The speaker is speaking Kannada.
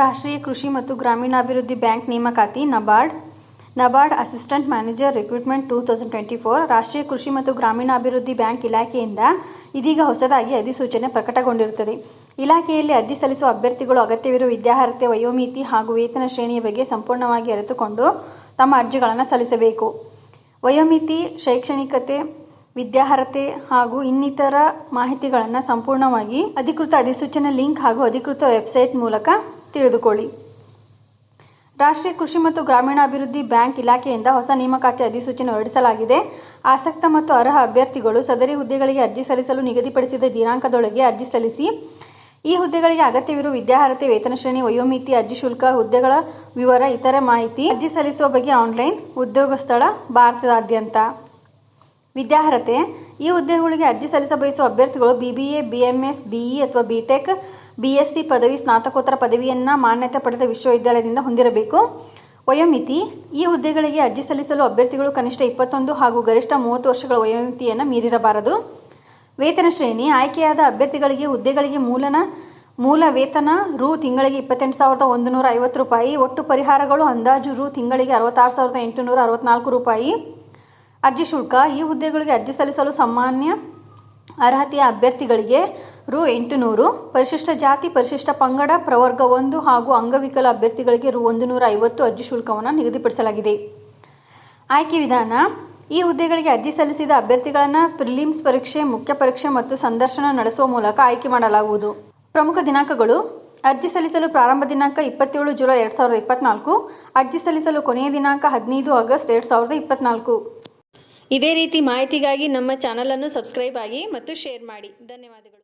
ರಾಷ್ಟ್ರೀಯ ಕೃಷಿ ಮತ್ತು ಗ್ರಾಮೀಣಾಭಿವೃದ್ಧಿ ಬ್ಯಾಂಕ್ ನೇಮಕಾತಿ ನಬಾರ್ಡ್ ಅಸಿಸ್ಟೆಂಟ್ ಮ್ಯಾನೇಜರ್ ರಿಕ್ರೂಟ್ಮೆಂಟ್ 2024 ರಾಷ್ಟ್ರೀಯ ಕೃಷಿ ಮತ್ತು ಗ್ರಾಮೀಣಾಭಿವೃದ್ಧಿ ಬ್ಯಾಂಕ್ ಇಲಾಖೆಯಿಂದ ಇದೀಗ ಹೊಸದಾಗಿ ಅಧಿಸೂಚನೆ ಪ್ರಕಟಗೊಂಡಿರುತ್ತದೆ. ಇಲಾಖೆಯಲ್ಲಿ ಅರ್ಜಿ ಸಲ್ಲಿಸುವ ಅಭ್ಯರ್ಥಿಗಳು ಅಗತ್ಯವಿರುವ ವಿದ್ಯಾರ್ಹತೆ, ವಯೋಮಿತಿ ಹಾಗೂ ವೇತನ ಶ್ರೇಣಿಯ ಬಗ್ಗೆ ಸಂಪೂರ್ಣವಾಗಿ ಅರಿತುಕೊಂಡು ತಮ್ಮ ಅರ್ಜಿಗಳನ್ನು ಸಲ್ಲಿಸಬೇಕು. ವಯೋಮಿತಿ, ಶೈಕ್ಷಣಿಕತೆ, ವಿದ್ಯಾರ್ಹತೆ ಹಾಗೂ ಇನ್ನಿತರ ಮಾಹಿತಿಗಳನ್ನು ಸಂಪೂರ್ಣವಾಗಿ ಅಧಿಕೃತ ಅಧಿಸೂಚನೆ ಲಿಂಕ್ ಹಾಗೂ ಅಧಿಕೃತ ವೆಬ್ಸೈಟ್ ಮೂಲಕ ತಿಳಿದುಕೊಳ್ಳಿ. ರಾಷ್ಟ್ರೀಯ ಕೃಷಿ ಮತ್ತು ಗ್ರಾಮೀಣಾಭಿವೃದ್ಧಿ ಬ್ಯಾಂಕ್ ಇಲಾಖೆಯಿಂದ ಹೊಸ ನೇಮಕಾತಿ ಅಧಿಸೂಚನೆ ಹೊರಡಿಸಲಾಗಿದೆ. ಆಸಕ್ತ ಮತ್ತು ಅರ್ಹ ಅಭ್ಯರ್ಥಿಗಳು ಸದರಿ ಹುದ್ದೆಗಳಿಗೆ ಅರ್ಜಿ ಸಲ್ಲಿಸಲು ನಿಗದಿಪಡಿಸಿದ ದಿನಾಂಕದೊಳಗೆ ಅರ್ಜಿ ಸಲ್ಲಿಸಿ. ಈ ಹುದ್ದೆಗಳಿಗೆ ಅಗತ್ಯವಿರುವ ವಿದ್ಯಾರ್ಹತೆ, ವೇತನ ಶ್ರೇಣಿ, ವಯೋಮಿತಿ, ಅರ್ಜಿ ಶುಲ್ಕ, ಹುದ್ದೆಗಳ ವಿವರ, ಇತರೆ ಮಾಹಿತಿ, ಅರ್ಜಿ ಸಲ್ಲಿಸುವ ಬಗ್ಗೆ ಆನ್ಲೈನ್, ಉದ್ಯೋಗ ಸ್ಥಳ ಭಾರತದಾದ್ಯಂತ. ವಿದ್ಯಾರ್ಹತೆ: ಈ ಹುದ್ದೆಗಳಿಗೆ ಅರ್ಜಿ ಸಲ್ಲಿಸ ಬಯಸುವ ಅಭ್ಯರ್ಥಿಗಳು BBA, BMS, BE ಅಥವಾ BTech, BSc ಪದವಿ, ಸ್ನಾತಕೋತ್ತರ ಪದವಿಯನ್ನು ಮಾನ್ಯತೆ ಪಡೆದ ವಿಶ್ವವಿದ್ಯಾಲಯದಿಂದ ಹೊಂದಿರಬೇಕು. ವಯೋಮಿತಿ: ಈ ಹುದ್ದೆಗಳಿಗೆ ಅರ್ಜಿ ಸಲ್ಲಿಸಲು ಅಭ್ಯರ್ಥಿಗಳು ಕನಿಷ್ಠ 21 ಹಾಗೂ ಗರಿಷ್ಠ 30 ವರ್ಷಗಳ ವಯೋಮಿತಿಯನ್ನು ಮೀರಿರಬಾರದು. ವೇತನ ಶ್ರೇಣಿ: ಆಯ್ಕೆಯಾದ ಅಭ್ಯರ್ಥಿಗಳಿಗೆ ಹುದ್ದೆಗಳಿಗೆ ಮೂಲ ವೇತನ ರೂ. ತಿಂಗಳಿಗೆ 28,150 ರೂಪಾಯಿ. ಒಟ್ಟು ಪರಿಹಾರಗಳು ಅಂದಾಜು ರೂ. ತಿಂಗಳಿಗೆ 66,864 ರೂಪಾಯಿ. ಅರ್ಜಿ ಶುಲ್ಕ: ಈ ಹುದ್ದೆಗಳಿಗೆ ಅರ್ಜಿ ಸಲ್ಲಿಸಲು ಸಾಮಾನ್ಯ ಅರ್ಹತೆಯ ಅಭ್ಯರ್ಥಿಗಳಿಗೆ ರೂ. 800, ಪರಿಶಿಷ್ಟ ಜಾತಿ, ಪರಿಶಿಷ್ಟ ಪಂಗಡ, ಪ್ರವರ್ಗ 1 ಹಾಗೂ ಅಂಗವಿಕಲ ಅಭ್ಯರ್ಥಿಗಳಿಗೆ ರೂ. 150 ಅರ್ಜಿ ಶುಲ್ಕವನ್ನು ನಿಗದಿಪಡಿಸಲಾಗಿದೆ. ಆಯ್ಕೆ ವಿಧಾನ: ಈ ಹುದ್ದೆಗಳಿಗೆ ಅರ್ಜಿ ಸಲ್ಲಿಸಿದ ಅಭ್ಯರ್ಥಿಗಳನ್ನು ಪ್ರಿಲಿಮ್ಸ್ ಪರೀಕ್ಷೆ, ಮುಖ್ಯ ಪರೀಕ್ಷೆ ಮತ್ತು ಸಂದರ್ಶನ ನಡೆಸುವ ಮೂಲಕ ಆಯ್ಕೆ ಮಾಡಲಾಗುವುದು. ಪ್ರಮುಖ ದಿನಾಂಕಗಳು: ಅರ್ಜಿ ಸಲ್ಲಿಸಲು ಪ್ರಾರಂಭ ದಿನಾಂಕ 27 ಜುಲೈ 2024. ಅರ್ಜಿ ಸಲ್ಲಿಸಲು ಕೊನೆಯ ದಿನಾಂಕ 15 ಆಗಸ್ಟ್ 2024. ಇದೇ ರೀತಿ ಮಾಹಿತಿಗಾಗಿ ನಮ್ಮ ಚಾನಲನ್ನು ಸಬ್ಸ್ಕ್ರೈಬ್ ಆಗಿ ಮತ್ತು ಶೇರ್ ಮಾಡಿ. ಧನ್ಯವಾದಗಳು.